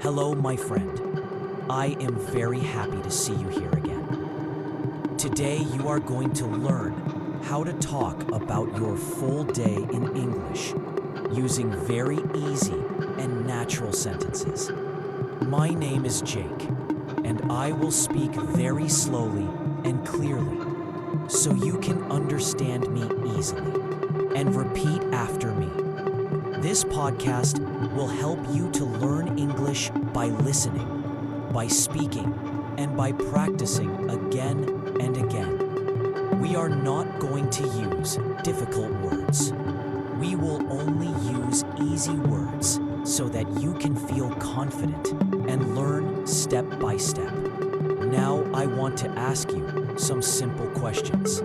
Hello, my friend. I am very happy to see you here again. Today, you are going to learn how to talk about your full day in English using very easy and natural sentences. My name is Jake, and I will speak very slowly and clearly so you can understand me easily and repeat after me. This podcast will help you to learn English by listening, by speaking, and by practicing again and again. We are not going to use difficult words. We will only use easy words so that you can feel confident and learn step by step. Now I want to ask you some simple questions.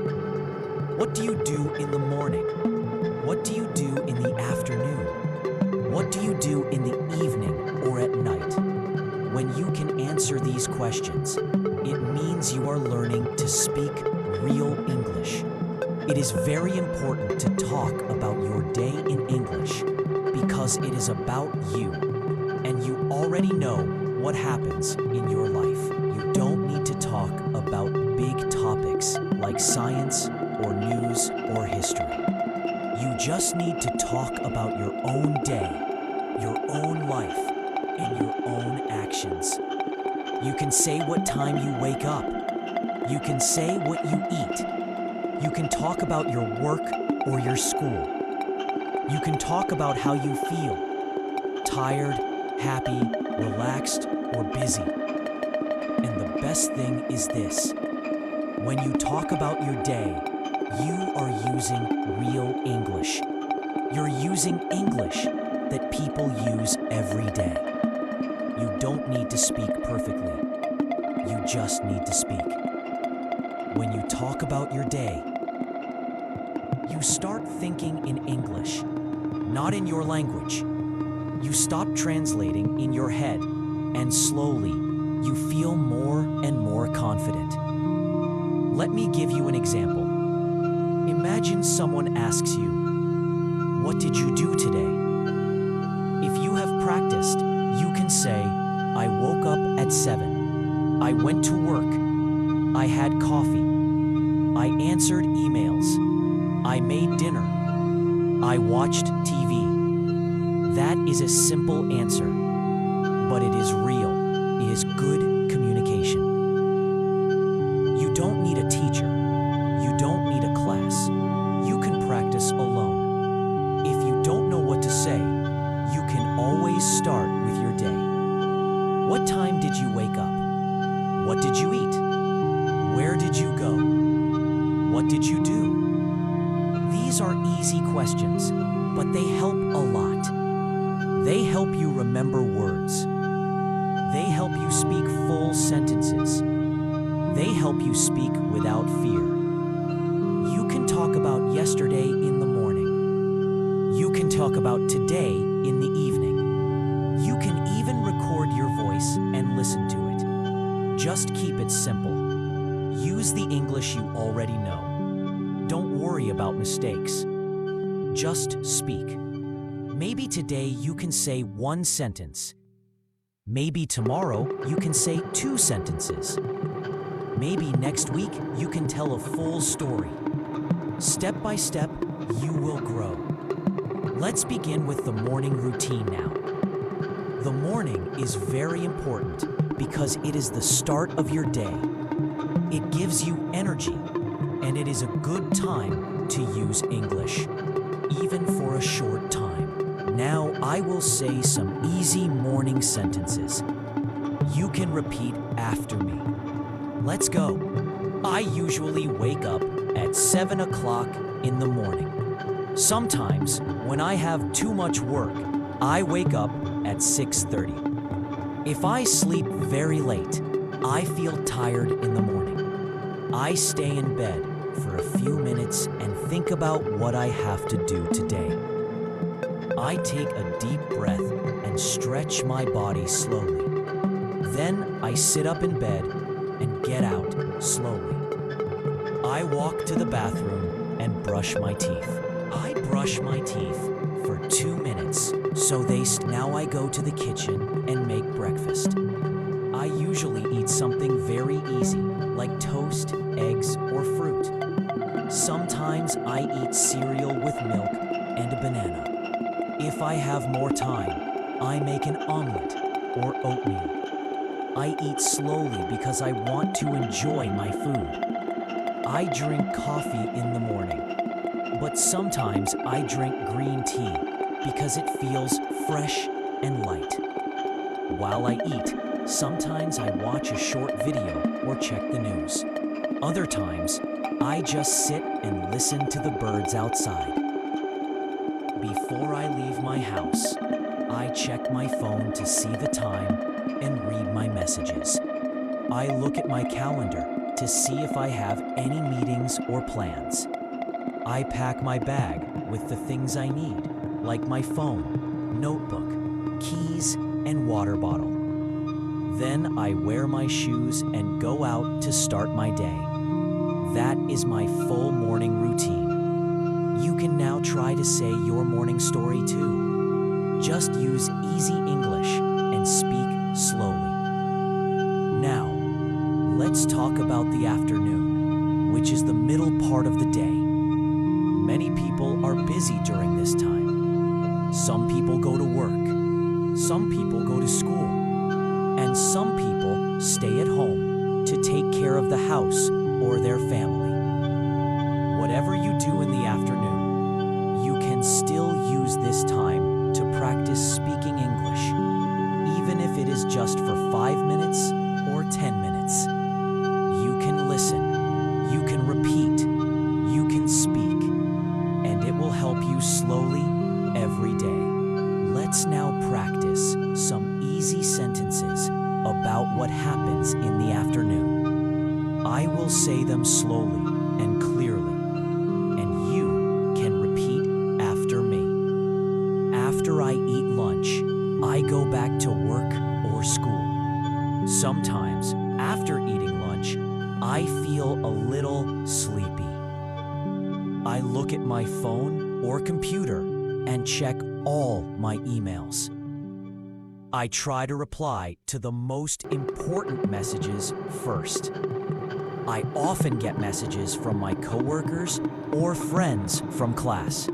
What do you do in the morning? What do you do in the afternoon? What do you do in the evening or at night? When you can answer these questions, it means you are learning to speak real English. It is very important to talk about your day in English because it is about you, and you already know what happens in your life. You don't need to talk about big topics like science or news or history. You just need to talk about your own day, your own life, and your own actions. You can say what time you wake up. You can say what you eat. You can talk about your work or your school. You can talk about how you feel, tired, happy, relaxed, or busy. And the best thing is this: when you talk about your day, you are using real English. You're using English that people use every day. You don't need to speak perfectly. You just need to speak. When you talk about your day, you start thinking in English, not in your language. You stop translating in your head, and slowly, you feel more and more confident. Let me give you an example. Imagine someone asks you, "What did you do today?" If you have practiced, you can say, "I woke up at 7. I went to work. I had coffee. I answered emails. I made dinner. I watched TV." That is a simple answer, but it is real. It is good communication. You don't need a teacher. You don't need a class. You can practice alone. If you don't know what to say, you can always start with your day. What time did you wake up? What did you eat? Where did you go? What did you do? These are easy questions, but they help a lot. They help you remember words. They help you speak full sentences. They help you speak without fear. You can talk about yesterday in the morning. You can talk about today in the evening. You can even record your voice and listen to it. Just keep it simple. Use the English you already know. Don't worry about mistakes. Just speak. Maybe today you can say one sentence. Maybe tomorrow you can say 2 sentences. Maybe next week you can tell a full story. Step by step, you will grow. Let's begin with the morning routine now. The morning is very important because it is the start of your day. It gives you energy, and it is a good time to use English, even for a short time. Now I will say some easy morning sentences. You can repeat after me. Let's go. I usually wake up at 7 o'clock in the morning. Sometimes, when I have too much work, I wake up at 6:30. If I sleep very late, I feel tired in the morning. I stay in bed for a few minutes and think about what I have to do today. I take a deep breath and stretch my body slowly. Then I sit up in bed and get out slowly. I walk to the bathroom and brush my teeth. I brush my teeth for 2 minutes, so now I go to the kitchen and make breakfast. Sometimes I eat cereal with milk and a banana. If I have more time, I make an omelet or oatmeal. I eat slowly because I want to enjoy my food. I drink coffee in the morning, but sometimes I drink green tea because it feels fresh and light. While I eat, sometimes I watch a short video or check the news. Other times, I just sit and listen to the birds outside. Before I leave my house, I check my phone to see the time and read my messages. I look at my calendar to see if I have any meetings or plans. I pack my bag with the things I need, like my phone, notebook, keys, and water bottle. Then I wear my shoes and go out to start my day. That is my full morning routine. You can now try to say your morning story too. Just use easy English and speak slowly. Now, let's talk about the afternoon, which is the middle part of the day. Many people are busy during this time. Some people go to work, some people go to school, and some people stay at home to take care of the house or their family. Whatever you do in the afternoon, you can still use this time to practice speaking English, even if it is just for 5 minutes or 10 minutes. You can listen, you can repeat, you can speak, and it will help you slowly every day. Let's now practice some easy sentences about what happens in the afternoon. I will say them slowly and clearly, and you can repeat after me. After I eat lunch, I go back to work or school. Sometimes, after eating lunch, I feel a little sleepy. I look at my phone or computer and check all my emails. I try to reply to the most important messages first. I often get messages from my coworkers or friends from class.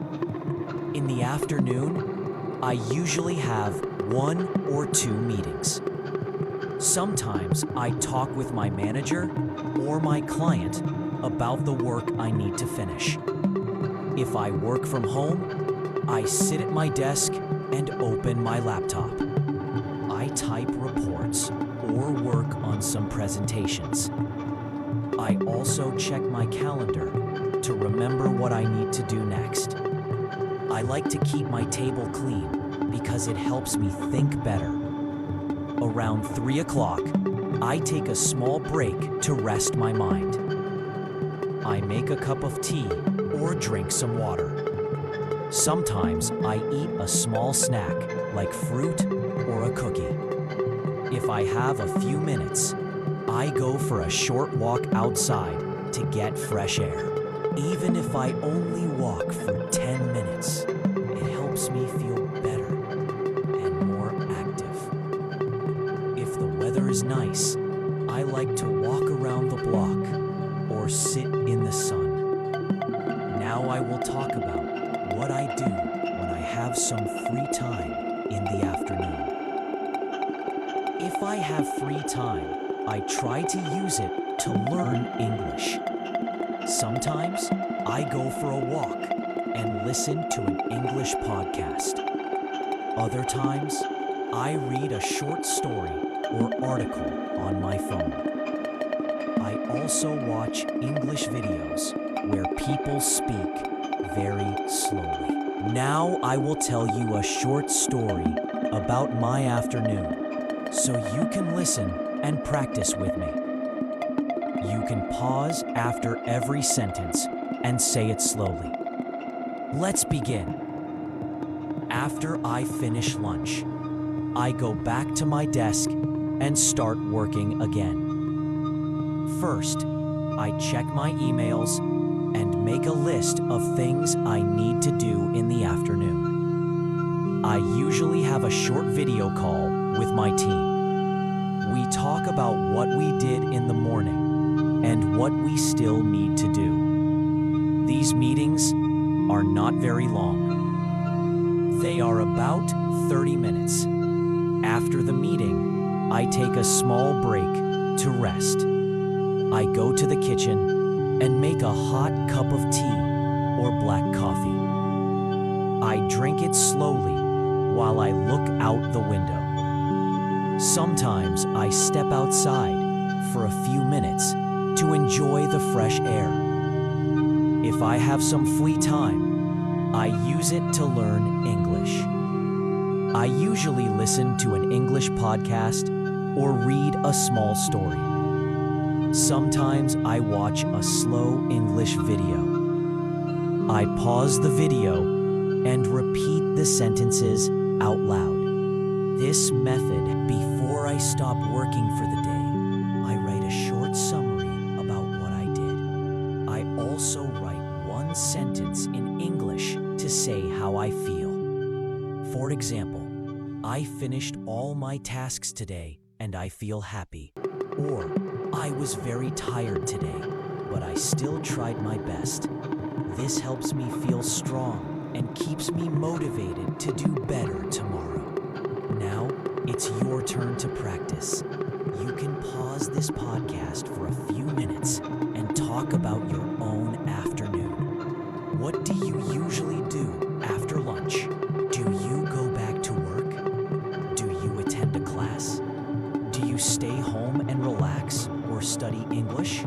In the afternoon, I usually have 1 or 2 meetings. Sometimes I talk with my manager or my client about the work I need to finish. If I work from home, I sit at my desk and open my laptop. I type reports or work on some presentations. I also check my calendar to remember what I need to do next. I like to keep my table clean because it helps me think better. Around 3 o'clock, I take a small break to rest my mind. I make a cup of tea or drink some water. Sometimes I eat a small snack like fruit or a cookie. If I have a few minutes, I go for a short walk outside to get fresh air. Even if I only walk for 10 minutes, it helps me feel better and more active. If the weather is nice, I like to walk around the block or sit in the sun. Now I will talk about what I do when I have some free time in the afternoon. If I have free time, I try to use it to learn English. Sometimes I go for a walk and listen to an English podcast. Other times, I read a short story or article on my phone. I also watch English videos where people speak very slowly. Now I will tell you a short story about my afternoon, so you can listen and practice with me. You can pause after every sentence and say it slowly. Let's begin. After I finish lunch, I go back to my desk and start working again. First, I check my emails and make a list of things I need to do in the afternoon. I usually have a short video call with my team. We talk about what we did in the morning and what we still need to do. These meetings are not very long. They are about 30 minutes. After the meeting, I take a small break to rest. I go to the kitchen and make a hot cup of tea or black coffee. I drink it slowly while I look out the window. Sometimes I step outside for a few minutes to enjoy the fresh air. If I have some free time, I use it to learn English. I usually listen to an English podcast or read a small story. Sometimes I watch a slow English video. I pause the video and repeat the sentences out loud. This method, before I stop working for the day, I write a short summary about what I did. I also write one sentence in English to say how I feel. For example, I finished all my tasks today and I feel happy. Or, I was very tired today, but I still tried my best. This helps me feel strong and keeps me motivated to do better tomorrow. Now, it's your turn to practice. You can pause this podcast for a few minutes and talk about your own afternoon. What do you usually do after lunch? Do you go back to work? Do you attend a class? Do you stay home and relax or study English?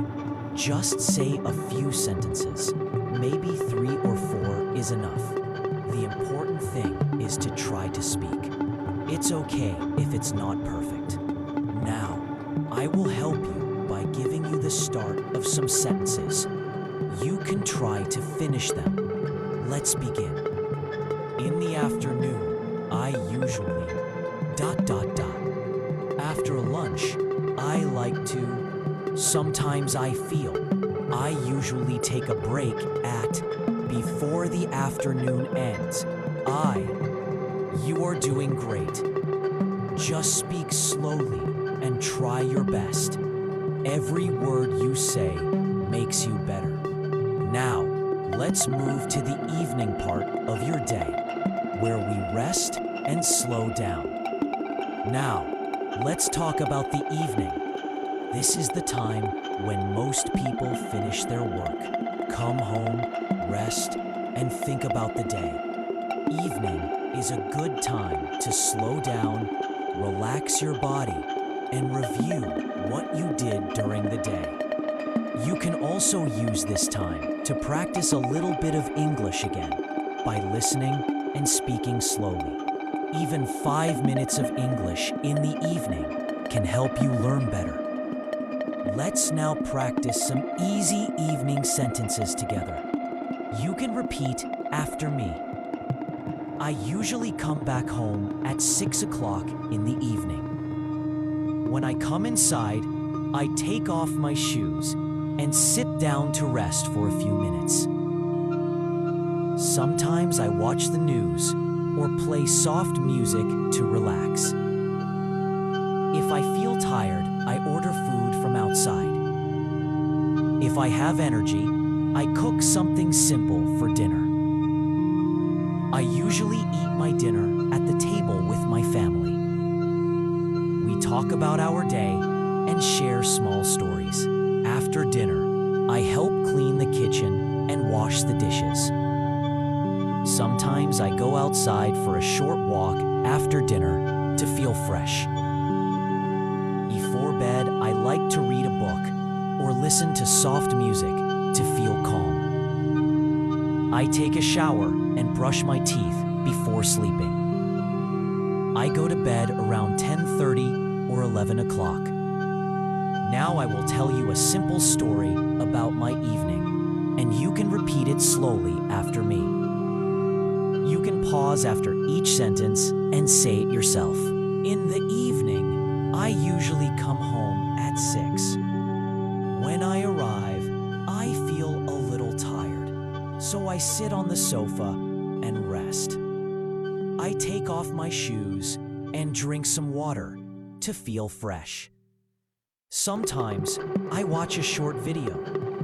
Just say a few sentences. Maybe 3 or 4 is enough. The important thing is to try to speak. It's okay if it's not perfect. Now, I will help you by giving you the start of some sentences. You can try to finish them. Let's begin. In the afternoon, I usually ... After lunch, I like to... Sometimes I feel. I usually take a break at... Before the afternoon ends. You are doing great. Just speak slowly and try your best. Every word you say makes you better. Now, let's move to the evening part of your day, where we rest and slow down. Now, let's talk about the evening. This is the time when most people finish their work, come home, rest, and think about the day. Evening is a good time to slow down, relax your body, and review what you did during the day. You can also use this time to practice a little bit of English again by listening and speaking slowly. Even 5 minutes of English in the evening can help you learn better. Let's now practice some easy evening sentences together. You can repeat after me. I usually come back home at 6 o'clock in the evening. When I come inside, I take off my shoes and sit down to rest for a few minutes. Sometimes I watch the news or play soft music to relax. If I feel tired, I order food from outside. If I have energy, I cook something simple for dinner. I usually eat my dinner at the table with my family. We talk about our day and share small stories. After dinner, I help clean the kitchen and wash the dishes. Sometimes I go outside for a short walk after dinner to feel fresh. Before bed, I like to read a book or listen to soft music to feel calm. I take a shower and brush my teeth before sleeping. I go to bed around 10:30 or 11 o'clock. Now I will tell you a simple story about my evening, and you can repeat it slowly after me. You can pause after each sentence and say it yourself. In the evening, I usually come home at 6. When I arrive, I feel a little tired, so I sit on the sofa and rest. I take off my shoes and drink some water to feel fresh. Sometimes I watch a short video.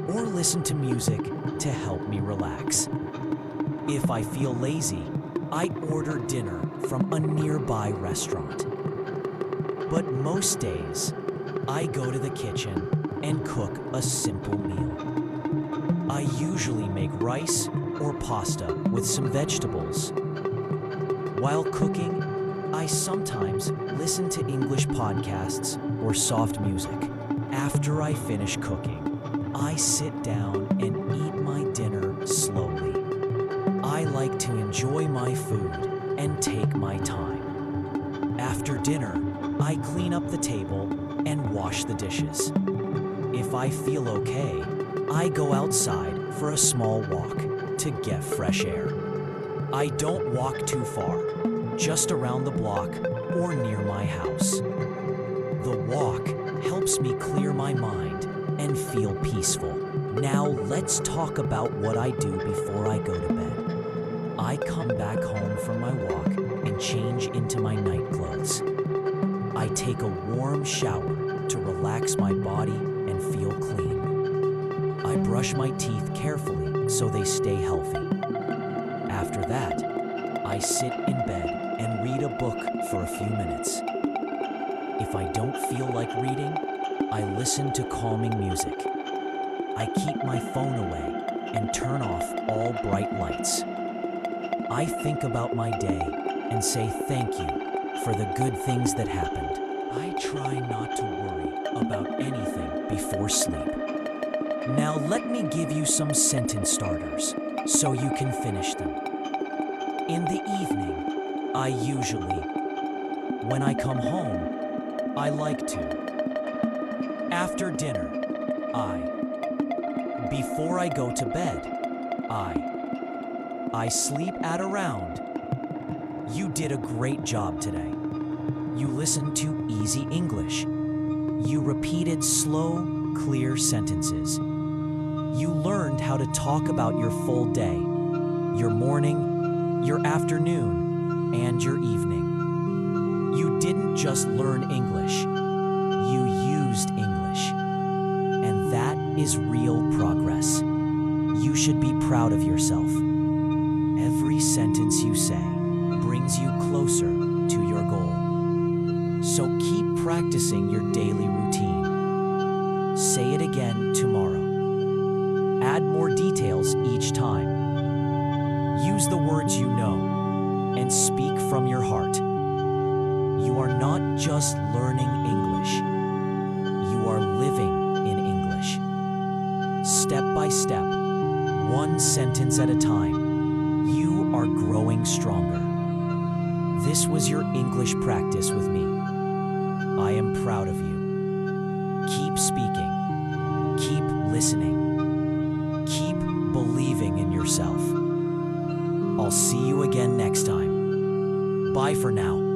or listen to music to help me relax. If I feel lazy, I order dinner from a nearby restaurant. But most days, I go to the kitchen and cook a simple meal. I usually make rice or pasta with some vegetables. While cooking, I sometimes listen to English podcasts or soft music. After I finish cooking, I sit down and eat my dinner slowly. I like to enjoy my food and take my time. After dinner, I clean up the table and wash the dishes. If I feel okay, I go outside for a small walk to get fresh air. I don't walk too far, just around the block or near my house. The walk helps me clear my mind and feel peaceful. Now let's talk about what I do before I go to bed. I come back home from my walk and change into my night clothes. I take a warm shower to relax my body and feel clean. I brush my teeth carefully so they stay healthy. After that, I sit in bed and read a book for a few minutes. If I don't feel like reading, I listen to calming music. I keep my phone away and turn off all bright lights. I think about my day and say thank you for the good things that happened. I try not to worry about anything before sleep. Now let me give you some sentence starters so you can finish them. In the evening, I usually. When I come home, I like to. After dinner, I. Before I go to bed, I sleep at around. You did a great job today. You listened to easy English. You repeated slow, clear sentences. You learned how to talk about your full day, your morning, your afternoon, and your evening. You didn't just learn English, you used English. And that is real progress. You should be proud of yourself. Every sentence you say brings you closer to your goal. So keep practicing your daily routine. Say it again tomorrow. Add more details each time. Use the words you know and speak from your heart. You are not just learning English. You are living in English. Step by step, one sentence at a time, you are growing stronger. This was your English practice with me. I am proud of you. Keep speaking. Keep listening. Keep believing in yourself. I'll see you again next time. Bye for now.